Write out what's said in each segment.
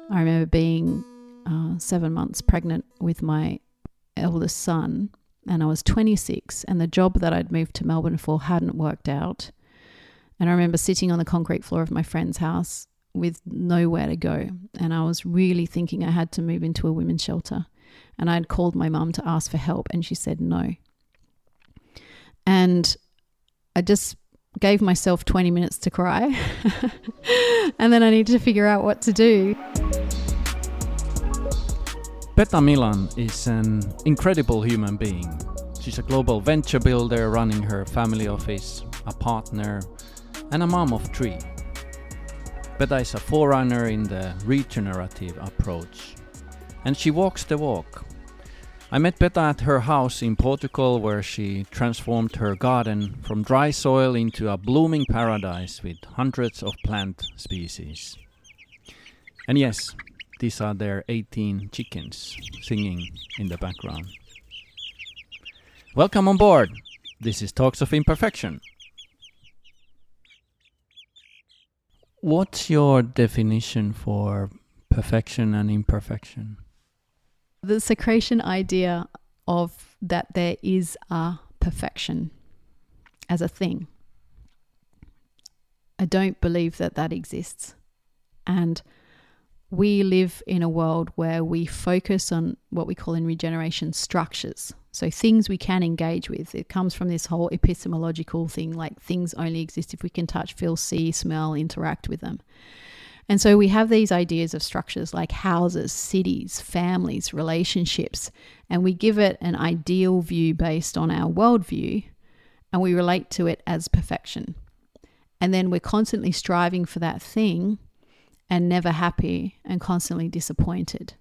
I remember being 7 months pregnant with my eldest son, and I was 26, and the job that I'd moved to Melbourne for hadn't worked out. And I remember sitting on the concrete floor of my friend's house with nowhere to go, and I was really thinking I had to move into a women's shelter. And I'd called my mum to ask for help, and she said no. And I just gave myself 20 minutes to cry, and then I needed to figure out what to do. Peta Milan is an incredible human being. She's a global venture builder running her family office, a partner, and a mom of 3. Peta is a forerunner in the regenerative approach, and she walks the walk. I met Peta at her house in Portugal, where she transformed her garden from dry soil into a blooming paradise with hundreds of plant species. And yes, these are their 18 chickens singing in the background. Welcome on board. This is Talks of Imperfection. What's your definition for perfection and imperfection? The Socratian idea of that there is a perfection as a thing. I don't believe that that exists. And we live in a world where we focus on what we call in regeneration structures. So things we can engage with. It comes from this whole epistemological thing, like things only exist if we can touch, feel, see, smell, interact with them. And so we have these ideas of structures like houses, cities, families, relationships, and we give it an ideal view based on our worldview, and we relate to it as perfection. And then we're constantly striving for that thing and never happy and constantly disappointed,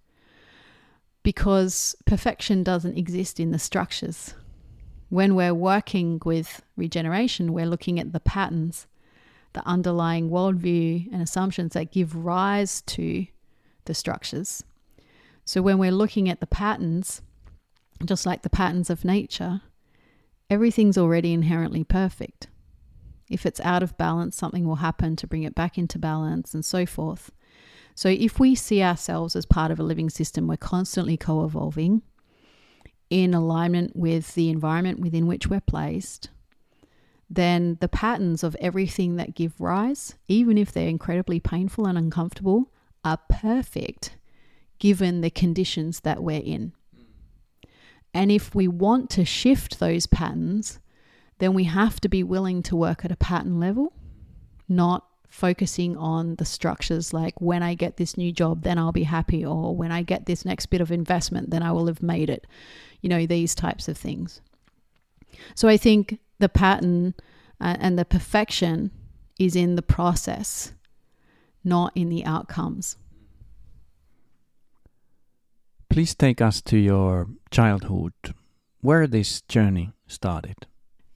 because perfection doesn't exist in the structures. When we're working with regeneration, we're looking at the patterns, the underlying worldview and assumptions that give rise to the structures. So when we're looking at the patterns, just like the patterns of nature, everything's already inherently perfect. If it's out of balance, something will happen to bring it back into balance, and so forth. So if we see ourselves as part of a living system, we're constantly co-evolving in alignment with the environment within which we're placed, then the patterns of everything that give rise, even if they're incredibly painful and uncomfortable, are perfect given the conditions that we're in. And if we want to shift those patterns, then we have to be willing to work at a pattern level, not focusing on the structures like when I get this new job, then I'll be happy, or when I get this next bit of investment, then I will have made it. These types of things. So I think the pattern and the perfection is in the process, not in the outcomes. Please take us to your childhood, where this journey started.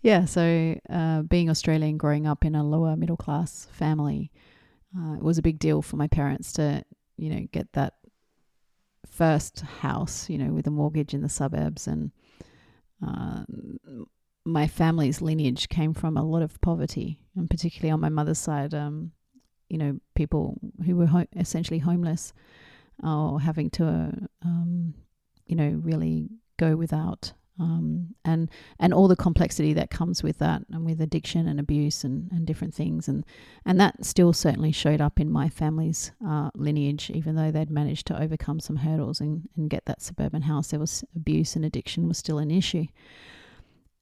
Yeah, so being Australian, growing up in a lower middle class family, it was a big deal for my parents to, get that first house, with a mortgage in the suburbs. And my family's lineage came from a lot of poverty, and particularly on my mother's side, people who were essentially homeless or having to, really go without. And all the complexity that comes with that, and with addiction and abuse and different things. And that still certainly showed up in my family's lineage, even though they'd managed to overcome some hurdles and get that suburban house. There was abuse, and addiction was still an issue.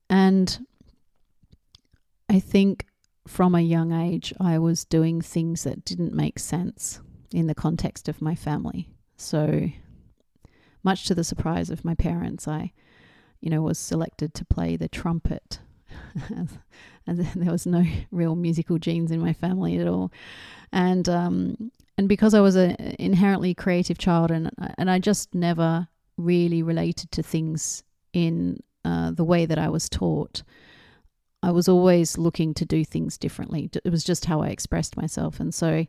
And I think from a young age, I was doing things that didn't make sense in the context of my family. So much to the surprise of my parents, I was selected to play the trumpet. And there was no real musical genes in my family at all. And because I was an inherently creative child, and I just never really related to things in the way that I was taught, I was always looking to do things differently. It was just how I expressed myself. And so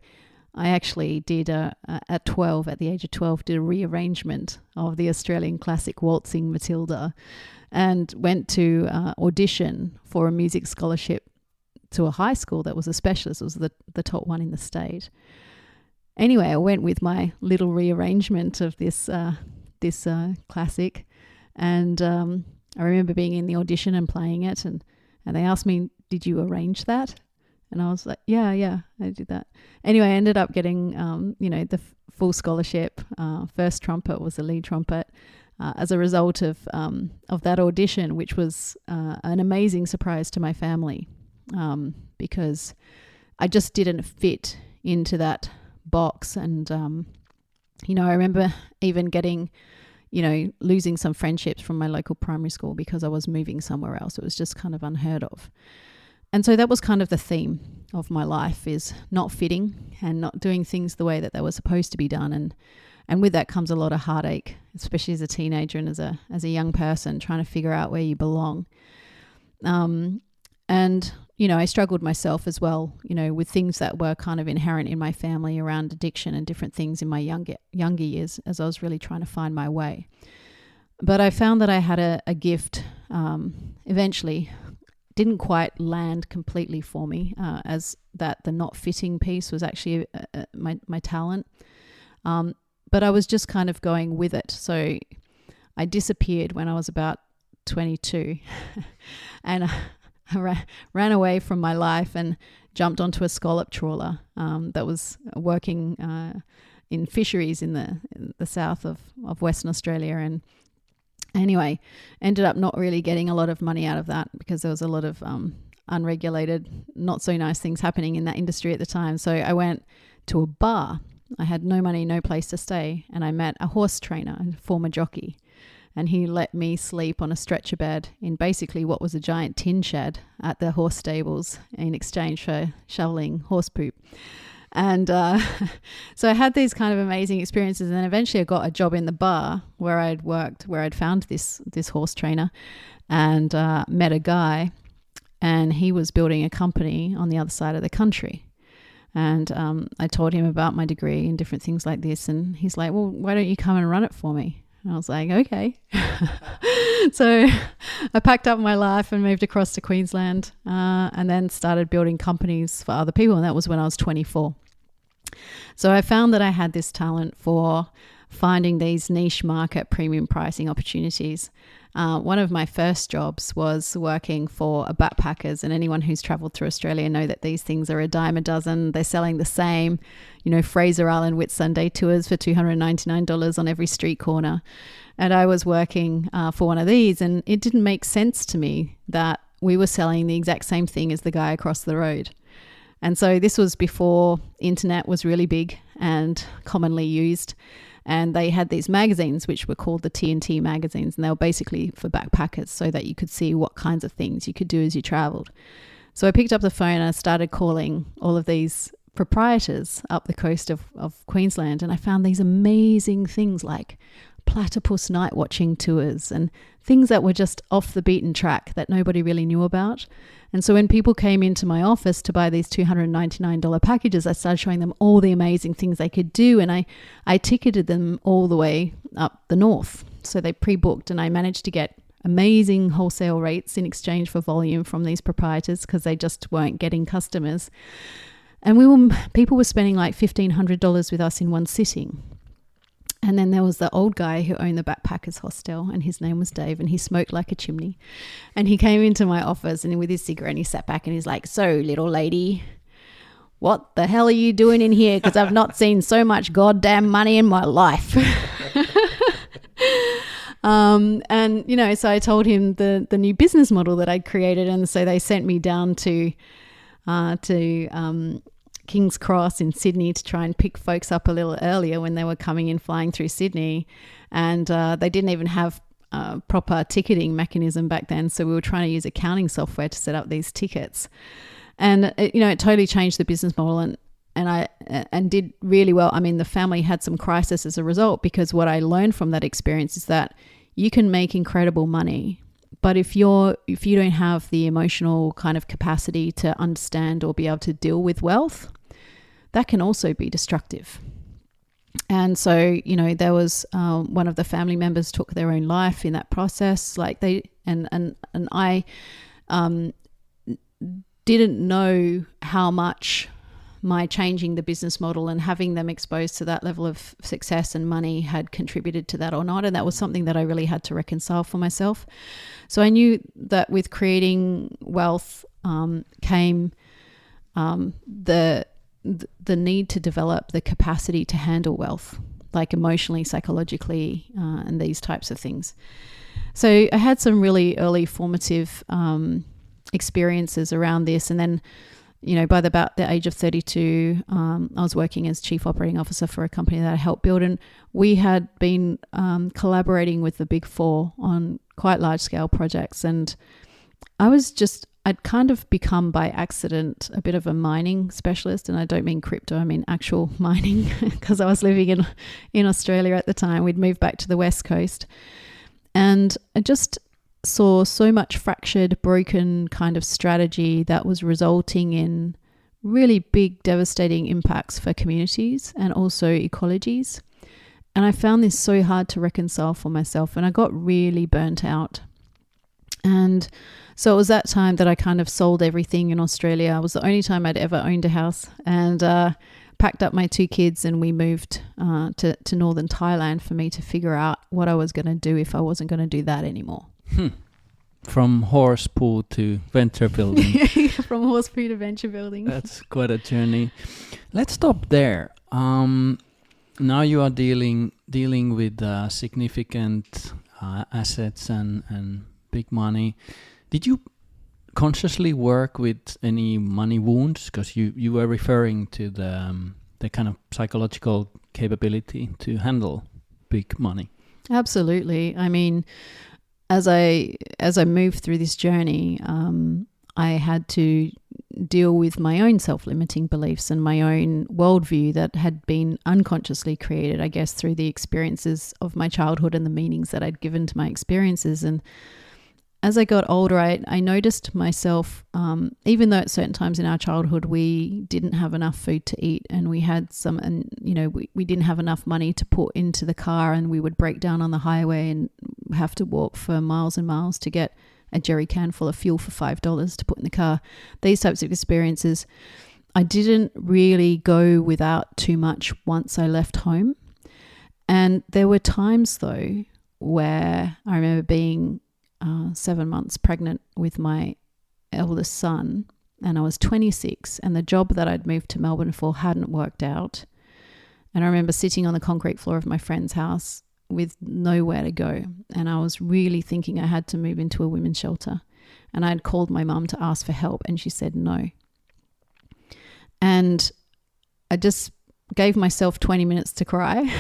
I actually did, at the age of 12, did a rearrangement of the Australian classic waltzing Matilda, and went to audition for a music scholarship to a high school that was a specialist. It was the top one in the state. Anyway, I went with my little rearrangement of this classic, and I remember being in the audition and playing it, and they asked me, "Did you arrange that?" And I was like, "Yeah, I did that." Anyway, I ended up getting the full scholarship. First trumpet was the lead trumpet as a result of that audition, which was an amazing surprise to my family because I just didn't fit into that box. And I remember even getting losing some friendships from my local primary school because I was moving somewhere else. It was just kind of unheard of. And so that was kind of the theme of my life, is not fitting and not doing things the way that they were supposed to be done. And with that comes a lot of heartache, especially as a teenager and as a young person trying to figure out where you belong. And I struggled myself as well, with things that were kind of inherent in my family around addiction and different things in my younger years as I was really trying to find my way. But I found that I had a gift eventually. Didn't quite land completely for me, as that the not fitting piece was actually my talent. But I was just kind of going with it. So I disappeared when I was about 22 and I ran away from my life and jumped onto a scallop trawler that was working in fisheries in the south of Western Australia. And anyway, ended up not really getting a lot of money out of that because there was a lot of unregulated, not so nice things happening in that industry at the time. So I went to a bar. I had no money, no place to stay. And I met a horse trainer, a former jockey. And he let me sleep on a stretcher bed in basically what was a giant tin shed at the horse stables in exchange for shoveling horse poop. And so I had these kind of amazing experiences. And then eventually I got a job in the bar where I'd worked, where I'd found this horse trainer, and met a guy, and he was building a company on the other side of the country. And I told him about my degree and different things like this. And he's like, "Well, why don't you come and run it for me?" And I was like, "Okay." So I packed up my life and moved across to Queensland and then started building companies for other people. And that was when I was 24. So I found that I had this talent for finding these niche market premium pricing opportunities. One of my first jobs was working for a backpackers, and anyone who's traveled through Australia know that these things are a dime a dozen. They're selling the same, Fraser Island Whitsunday tours for $299 on every street corner. And I was working for one of these, and it didn't make sense to me that we were selling the exact same thing as the guy across the road. And so this was before internet was really big and commonly used. And they had these magazines, which were called the TNT magazines, and they were basically for backpackers so that you could see what kinds of things you could do as you traveled. So I picked up the phone and I started calling all of these proprietors up the coast of Queensland, and I found these amazing things like platypus night watching tours and things that were just off the beaten track that nobody really knew about. And so when people came into my office to buy these $299 packages, I started showing them all the amazing things they could do. And I ticketed them all the way up the north. So they pre-booked, and I managed to get amazing wholesale rates in exchange for volume from these proprietors because they just weren't getting customers. And people were spending like $1,500 with us in one sitting. And then there was the old guy who owned the backpackers hostel, and his name was Dave, and he smoked like a chimney. And he came into my office and with his cigarette, and he sat back and he's like, "So, little lady, what the hell are you doing in here? Because I've not seen so much goddamn money in my life." So I told him the new business model that I'd created. And so they sent me down to King's Cross in Sydney to try and pick folks up a little earlier when they were coming in flying through Sydney. And they didn't even have a proper ticketing mechanism back then. So we were trying to use accounting software to set up these tickets. And, it totally changed the business model and did really well. I mean, the family had some crisis as a result, because what I learned from that experience is that you can make incredible money, but if you don't have the emotional kind of capacity to understand or be able to deal with wealth, that can also be destructive. And so, there was one of the family members took their own life in that process. Like I didn't know how much my changing the business model and having them exposed to that level of success and money had contributed to that or not. And that was something that I really had to reconcile for myself. So I knew that with creating wealth came the need to develop the capacity to handle wealth, like emotionally, psychologically, and these types of things. So I had some really early formative experiences around this. And then, by about the age of 32, I was working as chief operating officer for a company that I helped build. And we had been collaborating with the Big Four on quite large scale projects. And I'd kind of become by accident a bit of a mining specialist. And I don't mean crypto, I mean actual mining, because I was living in Australia at the time. We'd moved back to the West Coast. And I just saw so much fractured, broken kind of strategy that was resulting in really big, devastating impacts for communities and also ecologies. And I found this so hard to reconcile for myself, and I got really burnt out. And so it was that time that I kind of sold everything in Australia. It was the only time I'd ever owned a house, and packed up my 2 kids, and we moved to northern Thailand for me to figure out what I was going to do if I wasn't going to do that anymore. From horse poo to venture building. From horse poo to venture building. That's quite a journey. Let's stop there. Now you are dealing with significant assets and big money. Did you consciously work with any money wounds? Because you were referring to the kind of psychological capability to handle big money. Absolutely. I mean, as I moved through this journey, I had to deal with my own self-limiting beliefs and my own worldview that had been unconsciously created, I guess, through the experiences of my childhood and the meanings that I'd given to my experiences. And as I got older, I noticed myself, even though at certain times in our childhood we didn't have enough food to eat, and we had we didn't have enough money to put into the car, and we would break down on the highway and have to walk for miles and miles to get a jerry can full of fuel for $5 to put in the car. These types of experiences, I didn't really go without too much once I left home. And there were times though where I remember being 7 months pregnant with my eldest son, and I was 26, and the job that I'd moved to Melbourne for hadn't worked out. And I remember sitting on the concrete floor of my friend's house with nowhere to go, and I was really thinking I had to move into a women's shelter. And I'd called my mum to ask for help, and she said no. And I just gave myself 20 minutes to cry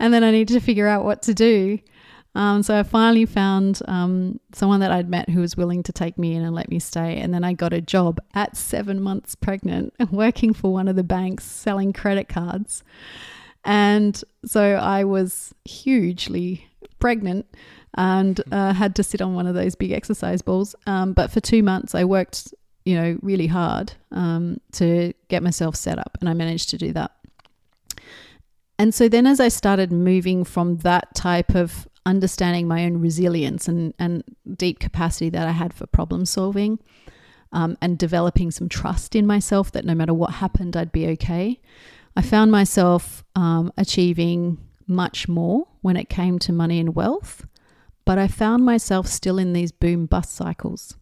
and then I needed to figure out what to do. So I finally found someone that I'd met who was willing to take me in and let me stay. And then I got a job at 7 months pregnant working for one of the banks selling credit cards. And so I was hugely pregnant and had to sit on one of those big exercise balls. But for 2 months I worked, really hard to get myself set up, and I managed to do that. And so then as I started moving from that type of understanding my own resilience and deep capacity that I had for problem solving, and developing some trust in myself that no matter what happened, I'd be okay, I found myself achieving much more when it came to money and wealth, but I found myself still in these boom-bust cycles.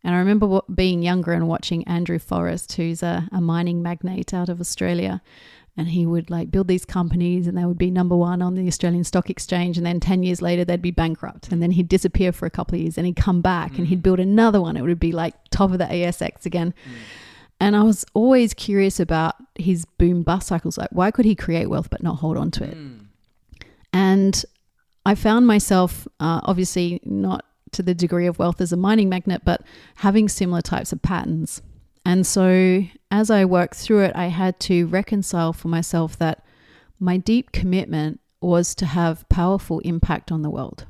And I remember being younger and watching Andrew Forrest, who's a mining magnate out of Australia, and he would build these companies and they would be number one on the Australian Stock Exchange, and then 10 years later they'd be bankrupt, and then he'd disappear for a couple of years and he'd come back and he'd build another one. It would be top of the ASX again. And I was always curious about his boom bust cycles. Why could he create wealth but not hold on to it? And I found myself obviously not to the degree of wealth as a mining magnate, but having similar types of patterns. And so as I worked through it, I had to reconcile for myself that my deep commitment was to have powerful impact on the world,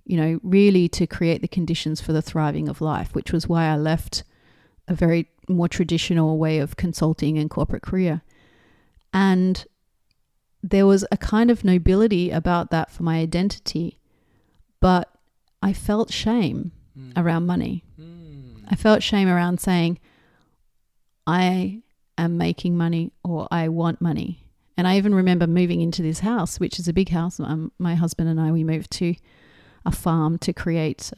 really to create the conditions for the thriving of life, which was why I left a very more traditional way of consulting and corporate career. And there was a kind of nobility about that for my identity, but I felt shame around money. I felt shame around saying, I am making money or I want money. And I even remember moving into this house, which is a big house. My husband and I, we moved to a farm to create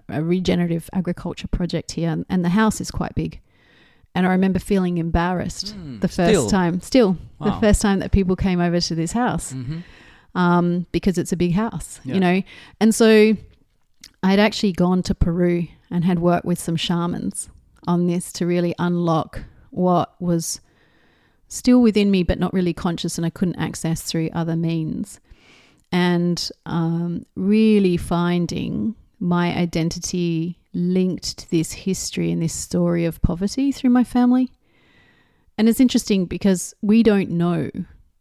a regenerative agriculture project here. And the house is quite big. And I remember feeling embarrassed the first time that people came over to this house, because it's a big house, you know. And so I'd actually gone to Peru and had worked with some shamans on this to really unlock what was still within me but not really conscious and I couldn't access through other means. And really finding my identity linked to this history and this story of poverty through my family. And it's interesting because we don't know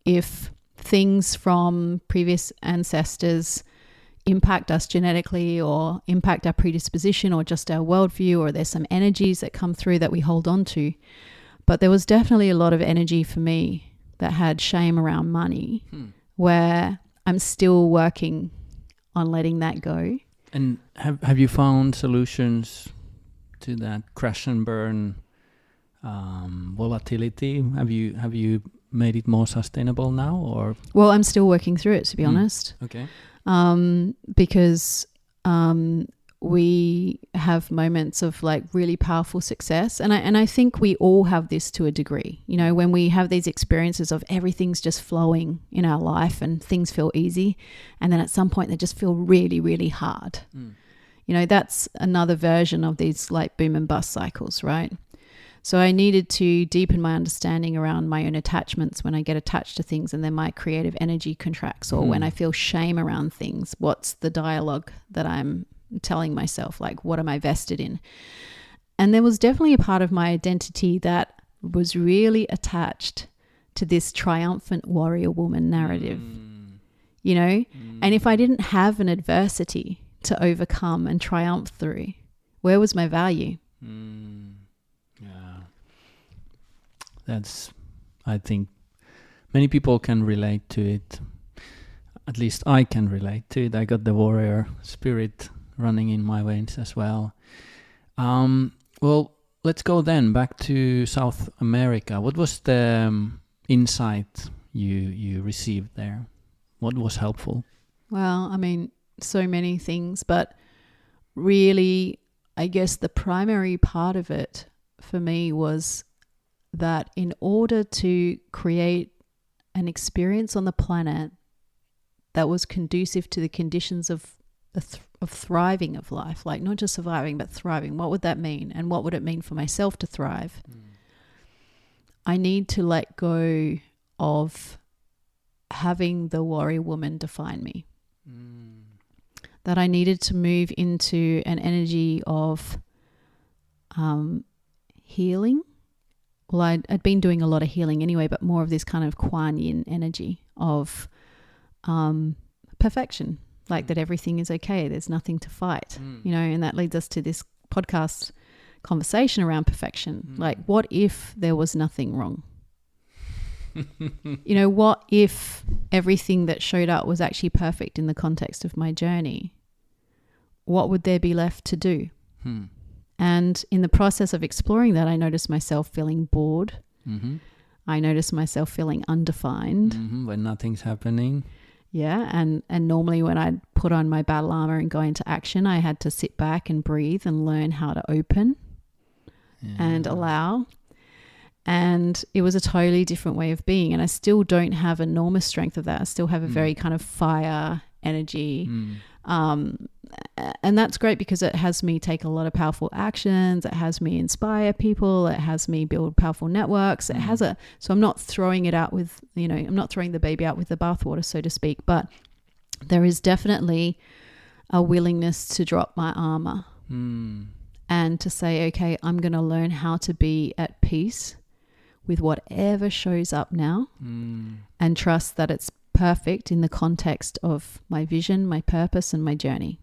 if things from previous ancestors impact us genetically or impact our predisposition or just our worldview, or there's some energies that come through that we hold on to. But there was definitely a lot of energy for me that had shame around money, where I'm still working on letting that go. And have you found solutions to that crash and burn volatility? Have you made it more sustainable now, or? Well, I'm still working through it, to be honest. Okay. Because we have moments of like really powerful success, and I think we all have this to a degree. You know, when we have these experiences of everything's just flowing in our life and things feel easy, and then at some point they just feel really, really hard. You know, that's another version of these like boom and bust cycles, right? So I needed to deepen my understanding around my own attachments when I get attached to things and then my creative energy contracts, or when I feel shame around things. What's the dialogue that I'm telling myself? Like, what am I vested in? And there was definitely a part of my identity that was really attached to this triumphant warrior woman narrative, you know? And if I didn't have an adversity to overcome and triumph through, where was my value? I think many people can relate to it. At least I can relate to it. I got the warrior spirit running in my veins as well. Well, let's go then back to South America. What was the insight you received there? What was helpful? Well, I mean, so many things, but really, I guess the primary part of it for me was that in order to create an experience on the planet that was conducive to the conditions of thriving of life, like not just surviving but thriving, what would that mean? And what would it mean for myself to thrive? I need to let go of having the warrior woman define me. That I needed to move into an energy of healing. Well, I'd been doing a lot of healing anyway, but more of this kind of Kuan Yin energy of perfection, like that everything is okay, there's nothing to fight, you know, and that leads us to this podcast conversation around perfection. Like, what if there was nothing wrong? You know, what if everything that showed up was actually perfect in the context of my journey? What would there be left to do? And in the process of exploring that, I noticed myself feeling bored. I noticed myself feeling undefined. When nothing's happening. Yeah, and normally when I'd put on my battle armor and go into action, I had to sit back and breathe and learn how to open and allow. And it was a totally different way of being. And I still don't have enormous strength of that. I still have a very kind of fire energy. And that's great because it has me take a lot of powerful actions. It has me inspire people. It has me build powerful networks. It has so I'm not throwing it out with, you know, I'm not throwing the baby out with the bathwater, so to speak, but there is definitely a willingness to drop my armor and to say, okay, I'm going to learn how to be at peace with whatever shows up now and trust that it's perfect in the context of my vision, my purpose, and my journey,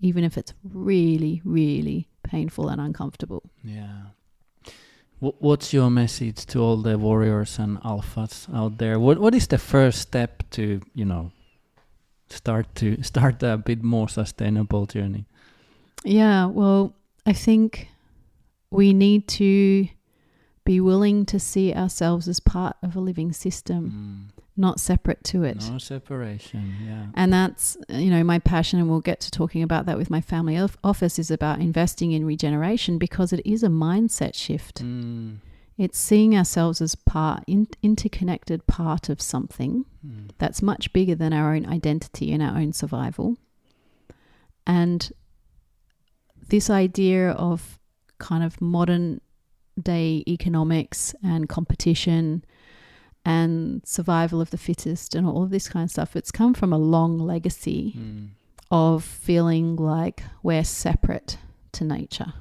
even if it's really, really painful and uncomfortable. Yeah. What's your message to all the warriors and alphas out there? What is the first step to, you know, start a bit more sustainable journey? Yeah, well, I think we need to be willing to see ourselves as part of a living system, not separate to it. No separation, yeah. And that's, my passion, and we'll get to talking about that with my family office, is about investing in regeneration, because it is a mindset shift. It's seeing ourselves as interconnected part of something that's much bigger than our own identity and our own survival. And this idea of kind of modern day economics and competition and survival of the fittest and all of this kind of stuff, it's come from a long legacy of feeling like we're separate to nature,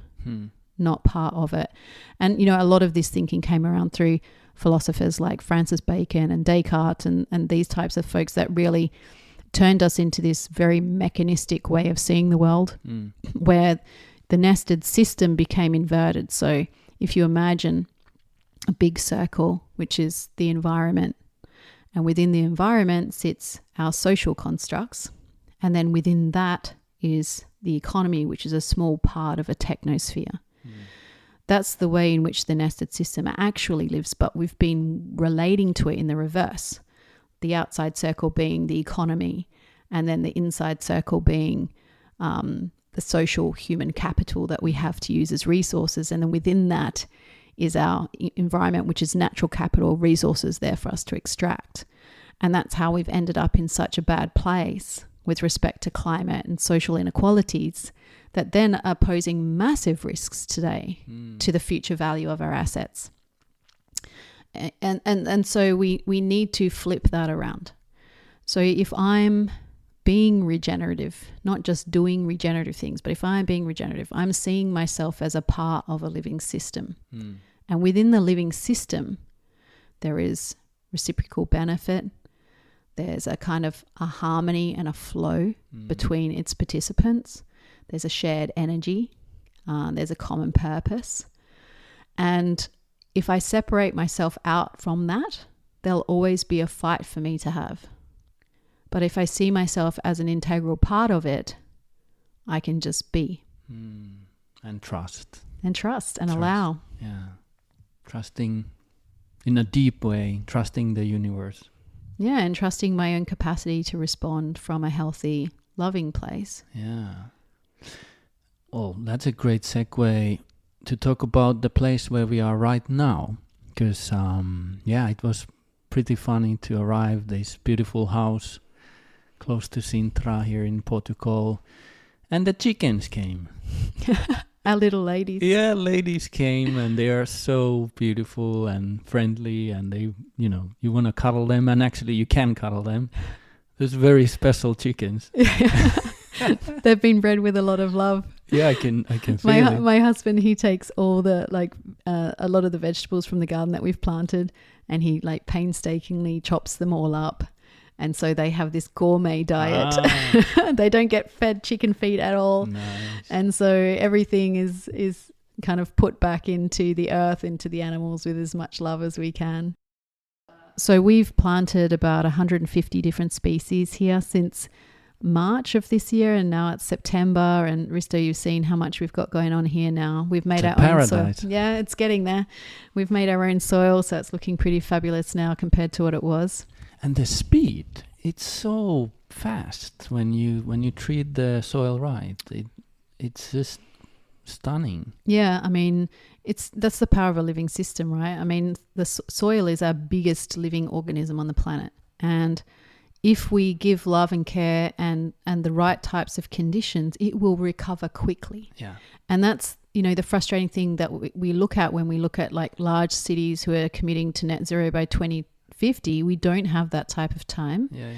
not part of it. And, a lot of this thinking came around through philosophers like Francis Bacon and Descartes and these types of folks that really turned us into this very mechanistic way of seeing the world, where the nested system became inverted. So if you imagine a big circle, which is the environment, and within the environment sits our social constructs, and then within that is the economy, which is a small part of a technosphere. That's the way in which the nested system actually lives, but we've been relating to it in the reverse. The outside circle being the economy, and then the inside circle being the social human capital that we have to use as resources. And then within that is our environment, which is natural capital, resources there for us to extract. And that's how we've ended up in such a bad place with respect to climate and social inequalities that then are posing massive risks today to the future value of our assets. And so we need to flip that around. So if I'm being regenerative, not just doing regenerative things, but if I'm being regenerative, I'm seeing myself as a part of a living system. And within the living system, there is reciprocal benefit. There's a kind of a harmony and a flow between its participants. There's a shared energy. There's a common purpose. And if I separate myself out from that, there'll always be a fight for me to have. But if I see myself as an integral part of it, I can just be. And trust. And allow. Yeah. Trusting in a deep way, trusting the universe. Yeah, and trusting my own capacity to respond from a healthy, loving place. Yeah. Well, that's a great segue to talk about the place where we are right now. Because, it was pretty funny to arrive this beautiful house close to Sintra here in Portugal. And the chickens came. Our little ladies. Yeah, ladies came, and they are so beautiful and friendly, and they, you want to cuddle them, and actually you can cuddle them. There's very special chickens. They've been bred with a lot of love. Yeah, I can feel it. My husband, he takes all the a lot of the vegetables from the garden that we've planted, and he painstakingly chops them all up. And so they have this gourmet diet. They don't get fed chicken feed at all. Nice. And so everything is kind of put back into the earth, into the animals with as much love as we can. So we've planted about 150 different species here since March of this year, and now it's September. And Risto, you've seen how much we've got going on here now. We've made our own soil. Yeah, it's getting there. We've made our own soil, so it's looking pretty fabulous now compared to what it was. And the speed, it's so fast when you treat the soil right. It's just stunning. Yeah, I mean, that's the power of a living system, right? I mean, the soil is our biggest living organism on the planet. And if we give love and care and the right types of conditions, it will recover quickly. Yeah. And that's, the frustrating thing that we look at when we look at large cities who are committing to net zero by 2050. We don't have that type of time. Yeah.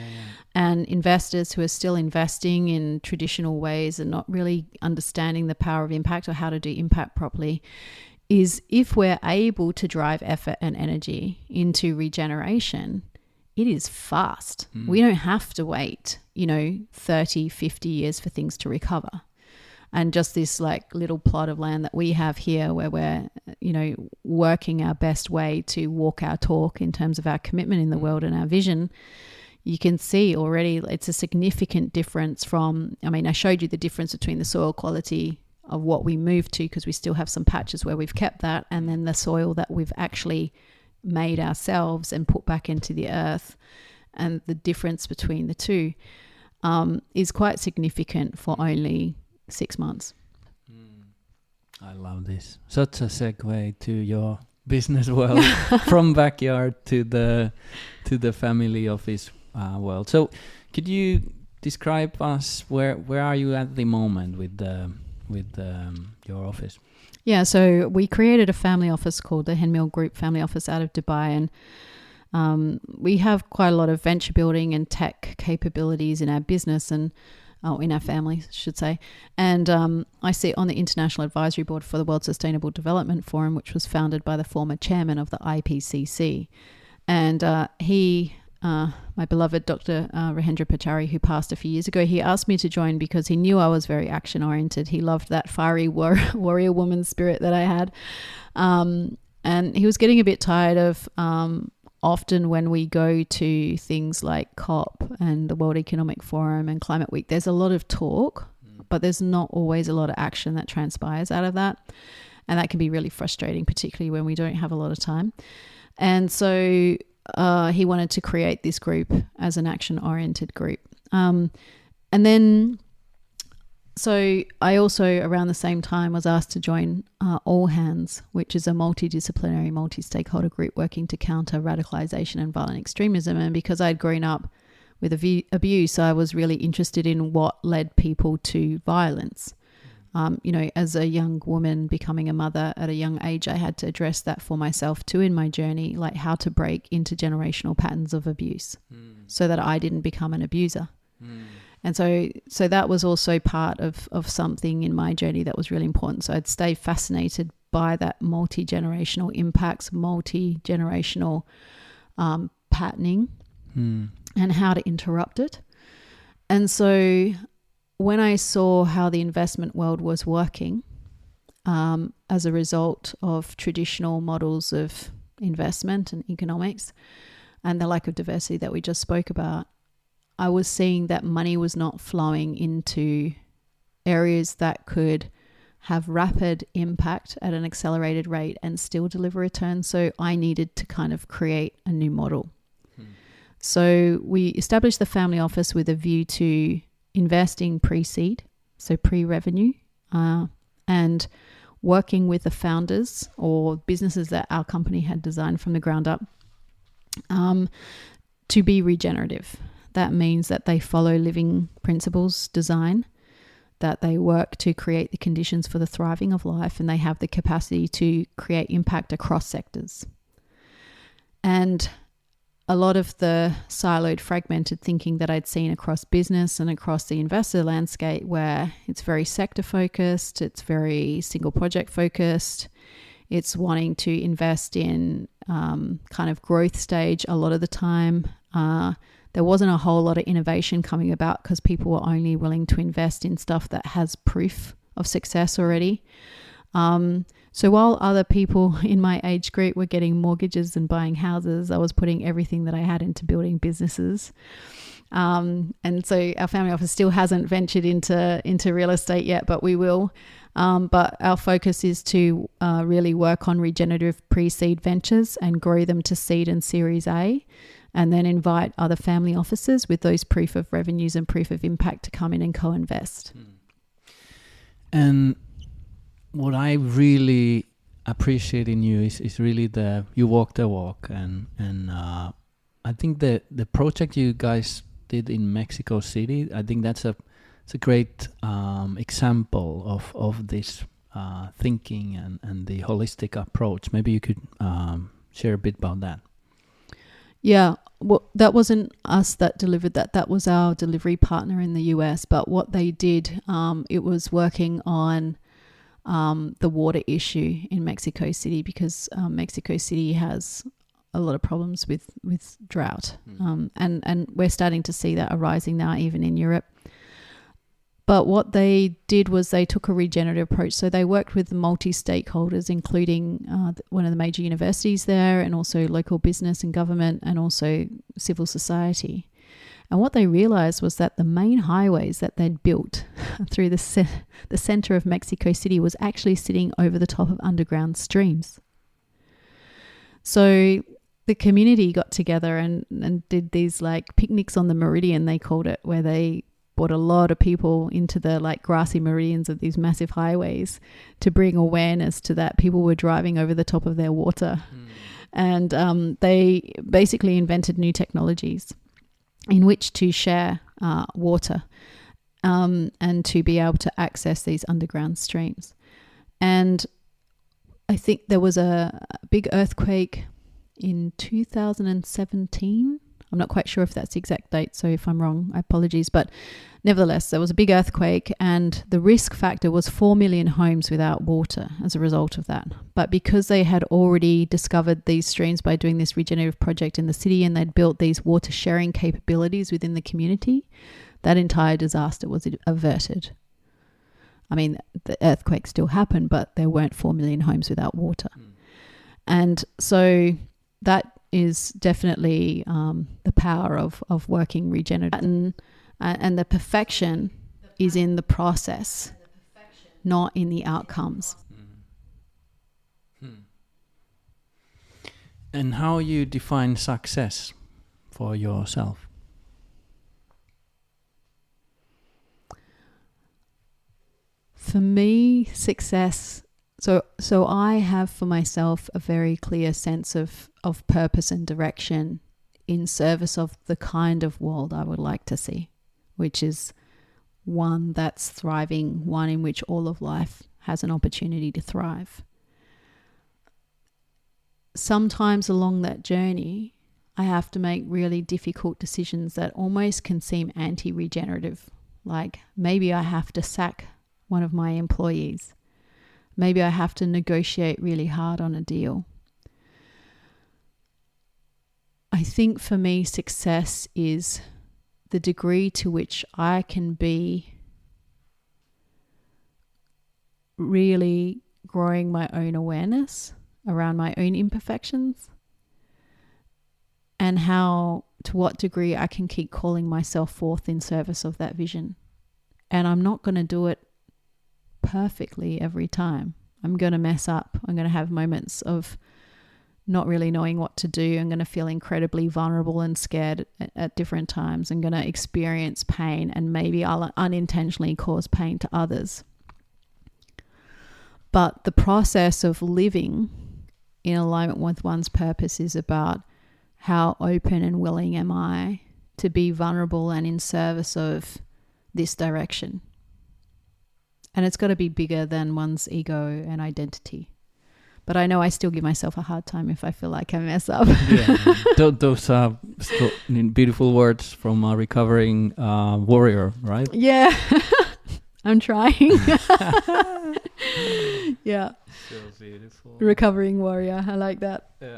And investors who are still investing in traditional ways and not really understanding the power of impact or how to do impact properly, is if we're able to drive effort and energy into regeneration, it is fast. We don't have to wait, 30, 50 years for things to recover. And just this little plot of land that we have here where we're, working our best way to walk our talk in terms of our commitment in the world and our vision, you can see already it's a significant difference from, I showed you the difference between the soil quality what we moved to, because we still have some patches where we've kept that, and then the soil that we've actually made ourselves and put back into the earth, and the difference between the two is quite significant for only 6 months. I love this. Such a segue to your business world, from backyard to the family office world. So could you describe us where are you at the moment with your office? Yeah, so we created a family office called the Henmill Group Family Office out of Dubai, and we have quite a lot of venture building and tech capabilities in our business and in our family, I should say. And I sit on the International Advisory Board for the World Sustainable Development Forum, which was founded by the former chairman of the IPCC. And he, my beloved Dr. Rahendra Pachari, who passed a few years ago, he asked me to join because he knew I was very action-oriented. He loved that fiery warrior woman spirit that I had. And he was getting a bit tired of often when we go to things like COP and the World Economic Forum and Climate Week, there's a lot of talk, but there's not always a lot of action that transpires out of that. And that can be really frustrating, particularly when we don't have a lot of time. And so he wanted to create this group as an action-oriented group. And then, so I also, around the same time, was asked to join All Hands, which is a multidisciplinary, multi-stakeholder group working to counter radicalization and violent extremism. And because I'd grown up with abuse, I was really interested in what led people to violence. As a young woman becoming a mother at a young age, I had to address that for myself too in my journey, like how to break intergenerational patterns of abuse so that I didn't become an abuser. And so that was also part of something in my journey that was really important. So I'd stay fascinated by that multi-generational impacts, multi-generational patterning and how to interrupt it. And so when I saw how the investment world was working as a result of traditional models of investment and economics and the lack of diversity that we just spoke about, I was seeing that money was not flowing into areas that could have rapid impact at an accelerated rate and still deliver returns. So I needed to kind of create a new model. So we established the family office with a view to investing pre-seed, so pre-revenue, and working with the founders or businesses that our company had designed from the ground up to be regenerative. That means that they follow living principles design, that they work to create the conditions for the thriving of life, and they have the capacity to create impact across sectors. And a lot of the siloed, fragmented thinking that I'd seen across business and across the investor landscape, where it's very sector focused, it's very single project focused, it's wanting to invest in kind of growth stage a lot of the time. There wasn't a whole lot of innovation coming about because people were only willing to invest in stuff that has proof of success already. So while other people in my age group were getting mortgages and buying houses, I was putting everything that I had into building businesses. And so our family office still hasn't ventured into real estate yet, but we will. But our focus is to really work on regenerative pre-seed ventures and grow them to seed and Series A, and then invite other family offices with those proof of revenues and proof of impact to come in and co-invest. And what I really appreciate in you is really you walk the walk, and I think the project you guys did in Mexico City, I think that's a great example of this thinking and the holistic approach. Maybe you could share a bit about that. Yeah, well, that wasn't us that delivered that. That was our delivery partner in the US. But what they did, it was working on the water issue in Mexico City, because Mexico City has a lot of problems with drought. And we're starting to see that arising now, even in Europe. But what they did was they took a regenerative approach. So they worked with multi-stakeholders, including one of the major universities there, and also local business and government, and also civil society. And what they realized was that the main highways that they'd built through the center of Mexico City was actually sitting over the top of underground streams. So the community got together and did these like picnics on the meridian, they called it, where they brought a lot of people into the like grassy meridians of these massive highways to bring awareness to that people were driving over the top of their water. And they basically invented new technologies in which to share water and to be able to access these underground streams. And I think there was a big earthquake in 2017. I'm not quite sure if that's the exact date, so if I'm wrong, I apologize. But nevertheless, there was a big earthquake and the risk factor was 4 million homes without water as a result of that. But because they had already discovered these streams by doing this regenerative project in the city and they'd built these water sharing capabilities within the community, that entire disaster was averted. I mean, the earthquake still happened, but there weren't 4 million homes without water. And so that is definitely the power of working regenerative. And the perfection is in the process, not in the outcomes. And how you define success for yourself? For me, success, so I have for myself a very clear sense of purpose and direction in service of the kind of world I would like to see, which is one that's thriving, one in which all of life has an opportunity to thrive. Sometimes along that journey, I have to make really difficult decisions that almost can seem anti-regenerative. Like maybe I have to sack one of my employees. Maybe I have to negotiate really hard on a deal. I think for me, success is the degree to which I can be really growing my own awareness around my own imperfections and to what degree I can keep calling myself forth in service of that vision. And I'm not going to do it perfectly every time. I'm going to mess up. I'm going to have moments of not really knowing what to do. I'm going to feel incredibly vulnerable and scared at different times. I'm going to experience pain and maybe I'll unintentionally cause pain to others. But the process of living in alignment with one's purpose is about how open and willing am I to be vulnerable and in service of this direction. And it's got to be bigger than one's ego and identity. But I know I still give myself a hard time if I feel like I mess up. Yeah, those are beautiful words from a recovering warrior, right? Yeah, I'm trying. Yeah. So beautiful. Recovering warrior. I like that. Yeah.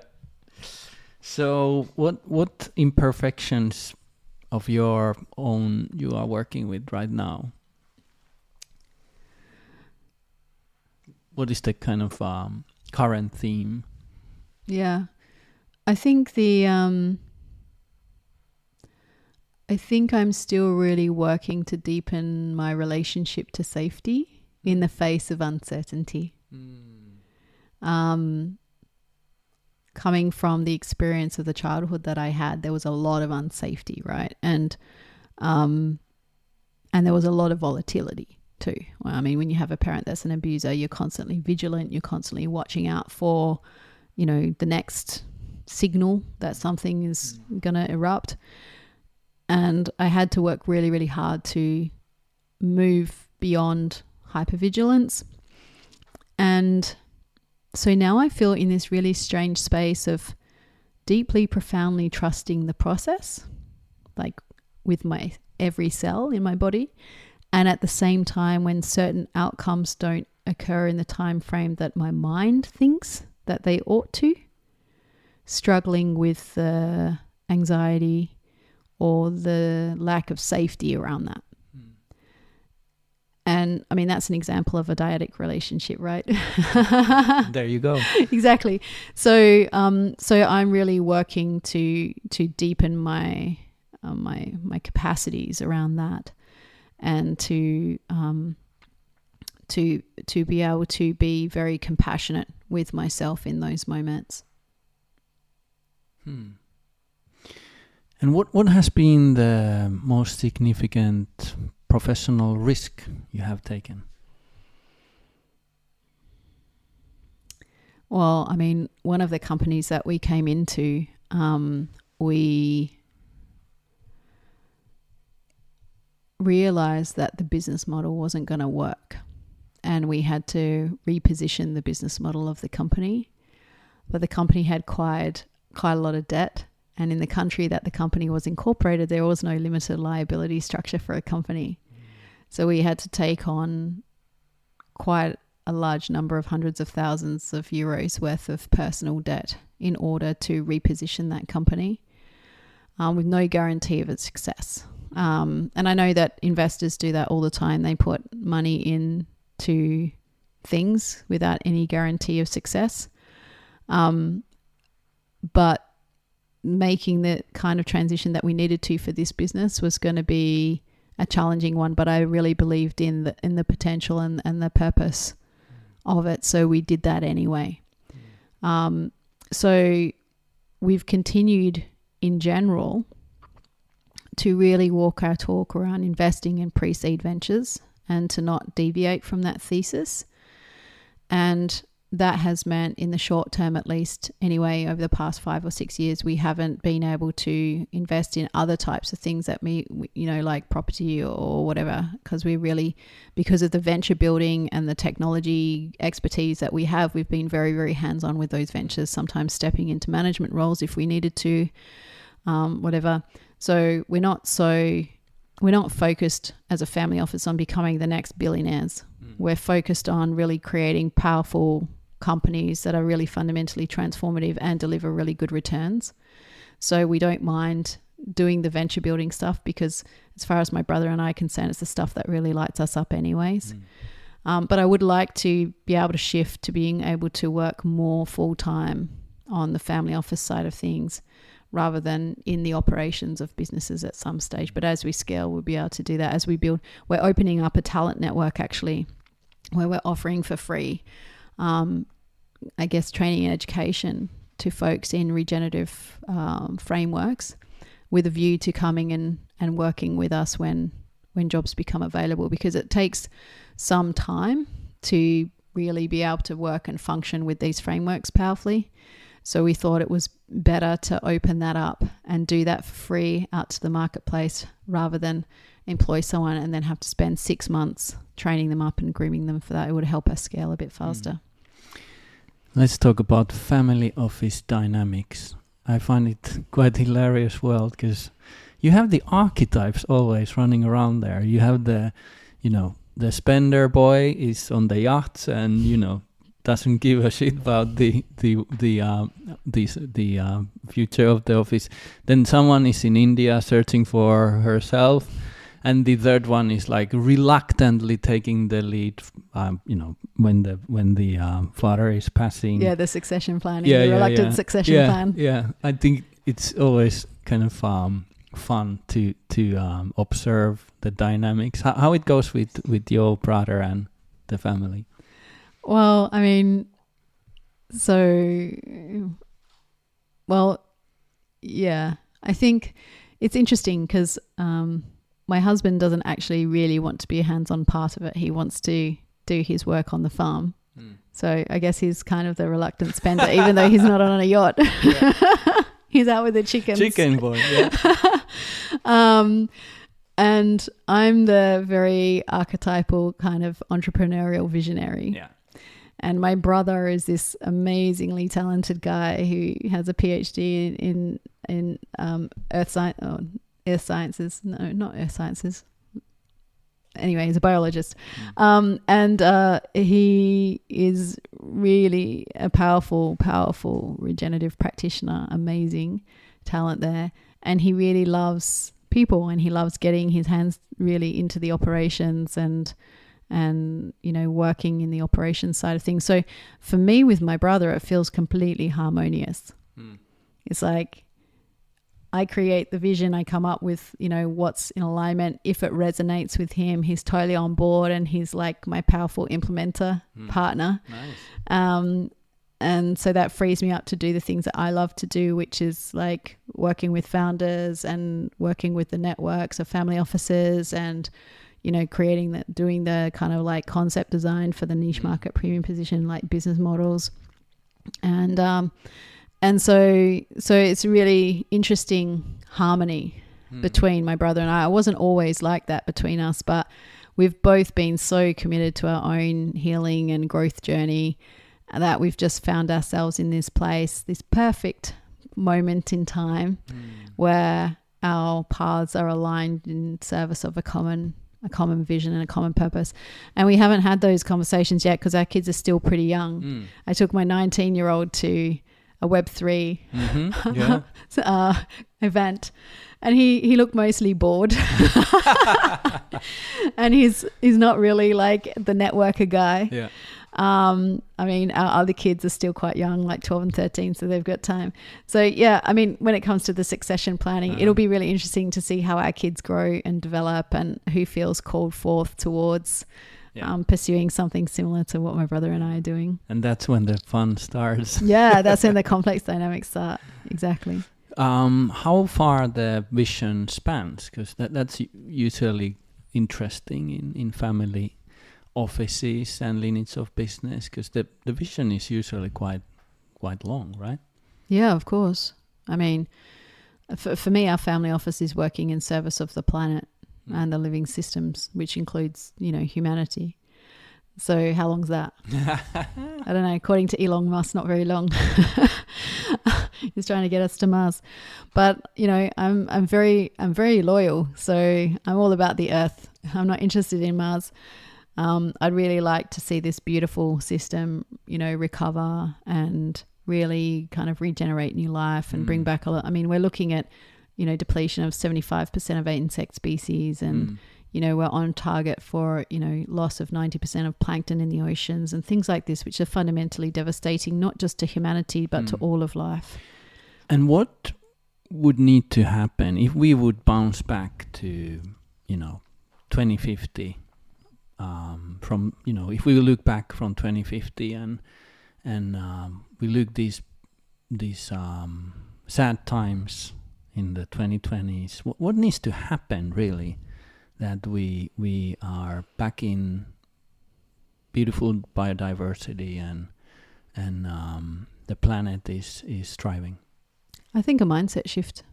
So what imperfections of your own you are working with right now? What is the kind of current theme? Yeah, I think I think I'm still really working to deepen my relationship to safety in the face of uncertainty. Coming from the experience of the childhood that I had, there was a lot of unsafety, right? And there was a lot of volatility too. Well, I mean, when you have a parent that's an abuser, you're constantly vigilant, you're constantly watching out for, the next signal that something is going to erupt. And I had to work really, really hard to move beyond hypervigilance. And so now I feel in this really strange space of deeply, profoundly trusting the process, like with my every cell in my body. And at the same time, when certain outcomes don't occur in the time frame that my mind thinks that they ought to, struggling with the anxiety or the lack of safety around that. And I mean, that's an example of a dyadic relationship, right? There you go. Exactly. So I'm really working to deepen my my capacities around that. and to be able to be very compassionate with myself in those moments. And what has been the most significant professional risk you have taken? Well, I mean, one of the companies that we came into, we realized that the business model wasn't going to work, and we had to reposition the business model of the company. But the company had quite a lot of debt, and in the country that the company was incorporated, there was no limited liability structure for a company. So we had to take on quite a large number of hundreds of thousands of euros worth of personal debt in order to reposition that company, with no guarantee of its success. And I know that investors do that all the time. They put money into things without any guarantee of success. But making the kind of transition that we needed to for this business was going to be a challenging one, but I really believed in the potential and the purpose of it. So we did that anyway. So we've continued in general to really walk our talk around investing in pre-seed ventures and to not deviate from that thesis. And that has meant, in the short term at least anyway, over the past 5 or 6 years, we haven't been able to invest in other types of things that like property or whatever, because of the venture building and the technology expertise that we have, we've been very, very hands-on with those ventures, sometimes stepping into management roles if we needed to, whatever. So we're not focused as a family office on becoming the next billionaires. We're focused on really creating powerful companies that are really fundamentally transformative and deliver really good returns. So we don't mind doing the venture building stuff, because as far as my brother and I are concerned, it's the stuff that really lights us up anyways. But I would like to be able to shift to being able to work more full-time on the family office side of things, rather than in the operations of businesses at some stage. But as we scale, we'll be able to do that. As we build, we're opening up a talent network actually, where we're offering for free, training and education to folks in regenerative frameworks, with a view to coming in and working with us when jobs become available, because it takes some time to really be able to work and function with these frameworks powerfully. So we thought it was better to open that up and do that for free out to the marketplace, rather than employ someone and then have to spend 6 months training them up and grooming them for that. It would help us scale a bit faster. Let's talk about family office dynamics. I find it quite hilarious world, because you have the archetypes always running around there. You have the spender boy is on the yacht and, doesn't give a shit about the future of the office. Then someone is in India searching for herself, and the third one is like reluctantly taking the lead. When the father is passing. Yeah, the succession planning. The reluctant succession plan. Yeah, I think it's always kind of fun to observe the dynamics. How it goes with your brother and the family. Well, I mean, I think it's interesting because my husband doesn't actually really want to be a hands-on part of it. He wants to do his work on the farm. So I guess he's kind of the reluctant spender, even though he's not on a yacht. He's out with the chickens. Chicken boy, yeah. And I'm the very archetypal kind of entrepreneurial visionary. Yeah. And my brother is this amazingly talented guy who has a PhD in earth sciences. No, not earth sciences. Anyway, he's a biologist. And he is really a powerful regenerative practitioner, amazing talent there. And he really loves people, and he loves getting his hands really into the operations and working in the operations side of things. So for me, with my brother, it feels completely harmonious. It's like I create the vision. I come up with, what's in alignment. If it resonates with him, he's totally on board, and he's like my powerful implementer partner. Nice. And so that frees me up to do the things that I love to do, which is like working with founders and working with the networks of family offices and, doing the kind of like concept design for the niche market premium position, like business models. And so it's a really interesting harmony between my brother and I. I wasn't always like that between us, but we've both been so committed to our own healing and growth journey that we've just found ourselves in this place, this perfect moment in time where our paths are aligned in service of a common vision and a common purpose. And we haven't had those conversations yet because our kids are still pretty young. I took my 19-year-old to a Web3 event, and he looked mostly bored. And he's not really like the networker guy. Yeah. I mean, our other kids are still quite young, like 12 and 13, so they've got time. So yeah, I mean, when it comes to the succession planning, it'll be really interesting to see how our kids grow and develop and who feels called forth towards pursuing something similar to what my brother and I are doing. And that's when the fun starts. Yeah, that's when the complex dynamics start. Exactly. How far the vision spans? Because that's usually interesting in family offices and lineage of business, because the vision is usually quite long, right? Yeah, of course. I mean, for me, our family office is working in service of the planet and the living systems, which includes, humanity. So how long's that? I don't know. According to Elon Musk, not very long. He's trying to get us to Mars. But, I'm very loyal. So I'm all about the Earth. I'm not interested in Mars. I'd really like to see this beautiful system, recover and really kind of regenerate new life and bring back we're looking at, depletion of 75% of 8 insect species and, we're on target for, loss of 90% of plankton in the oceans and things like this, which are fundamentally devastating, not just to humanity, but to all of life. And what would need to happen if we would bounce back to, 2050? From if we look back from 2050 and we look these sad times in the 2020s, what needs to happen really that we are back in beautiful biodiversity and the planet is thriving? I think a mindset shift.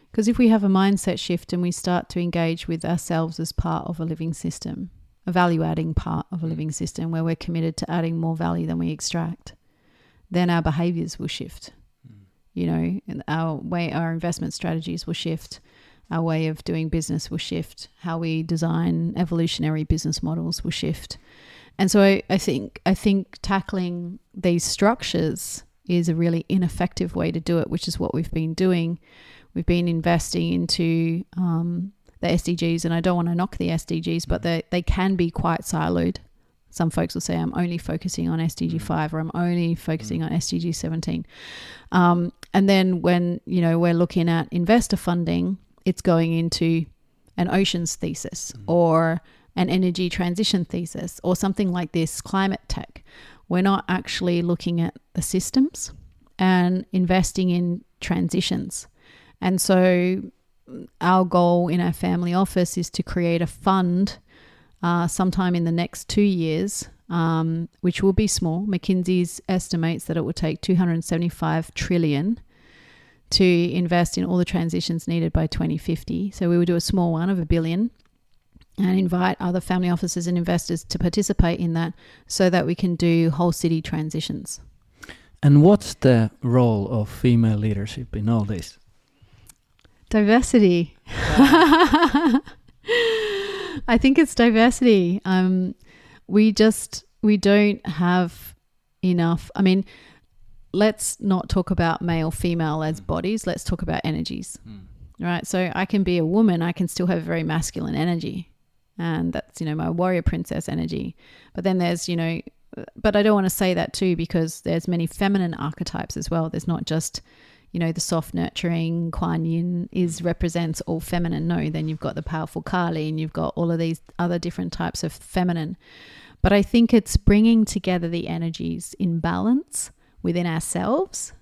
Because if we have a mindset shift and we start to engage with ourselves as part of a living system, a value-adding part of a living system where we're committed to adding more value than we extract, then our behaviors will shift. And our investment strategies will shift. Our way of doing business will shift. How we design evolutionary business models will shift. And so I think tackling these structures is a really ineffective way to do it, which is what we've been doing. We've been investing into the SDGs, and I don't want to knock the SDGs, but they can be quite siloed. Some folks will say, I'm only focusing on SDG 5 or I'm only focusing on SDG 17. And then when, we're looking at investor funding, it's going into an oceans thesis or an energy transition thesis or something like this, climate tech. We're not actually looking at the systems and investing in transitions. And so our goal in our family office is to create a fund sometime in the next 2 years, which will be small. McKinsey's estimates that it will take 275 trillion to invest in all the transitions needed by 2050. So we will do a small one of $1 billion and invite other family offices and investors to participate in that so that we can do whole city transitions. And what's the role of female leadership in all this? Diversity. I think it's diversity. We don't have enough. I mean, let's not talk about male, female as bodies. Let's talk about energies. Right? So I can be a woman. I can still have very masculine energy. And that's, my warrior princess energy. But then there's, but I don't want to say that too, because there's many feminine archetypes as well. There's not just, the soft nurturing Kuan Yin represents all feminine. No, then you've got the powerful Kali, and you've got all of these other different types of feminine. But I think it's bringing together the energies in balance within ourselves,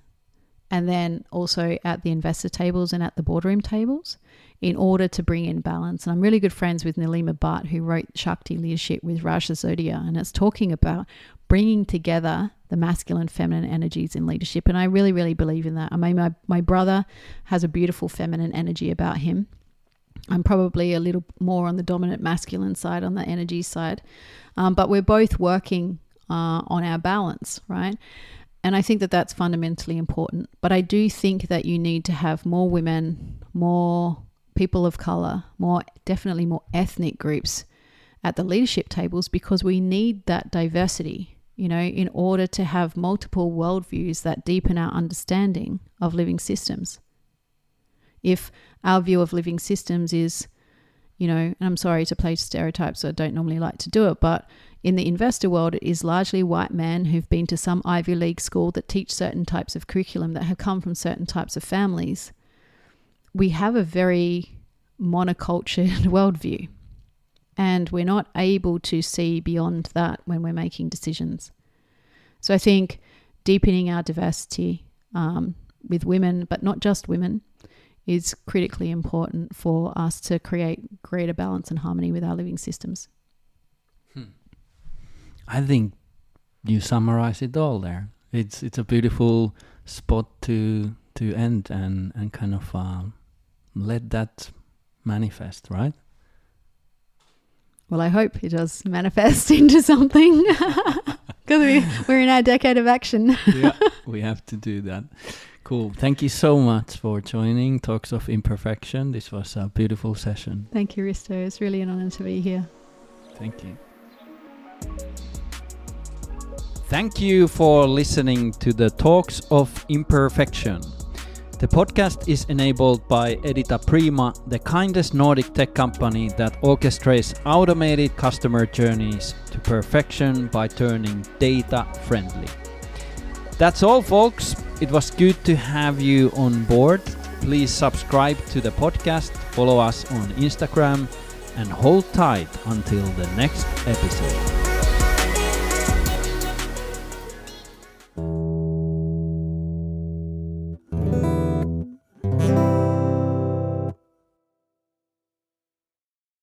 and then also at the investor tables and at the boardroom tables, in order to bring in balance. And I'm really good friends with Nilima Bhatt, who wrote Shakti Leadership with Raja Zodia, and it's talking about bringing together the masculine, feminine energies in leadership. And I really, really believe in that. I mean, my brother has a beautiful feminine energy about him. I'm probably a little more on the dominant masculine side, on the energy side. But we're both working on our balance, right? And I think that that's fundamentally important. But I do think that you need to have more women, more people of color, definitely more ethnic groups at the leadership tables, because we need that diversity, in order to have multiple worldviews that deepen our understanding of living systems. If our view of living systems is, and I'm sorry to play stereotypes, I don't normally like to do it, but in the investor world, it is largely white men who've been to some Ivy League school that teach certain types of curriculum, that have come from certain types of families. We have a very monocultured worldview, and we're not able to see beyond that when we're making decisions. So I think deepening our diversity with women, but not just women, is critically important for us to create greater balance and harmony with our living systems. I think you summarize it all there. It's a beautiful spot to end and kind of let that manifest, right? Well, I hope it does manifest into something, because we're in our decade of action. Yeah, we have to do that. Cool. Thank you so much for joining Talks of Imperfection. This was a beautiful session. Thank you, Risto. It's really an honor to be here. Thank you. Thank you for listening to the Talks of Imperfection. The podcast is enabled by Edita Prima, the kindest Nordic tech company that orchestrates automated customer journeys to perfection by turning data friendly. That's all, folks. It was good to have you on board. Please subscribe to the podcast, follow us on Instagram, and hold tight until the next episode.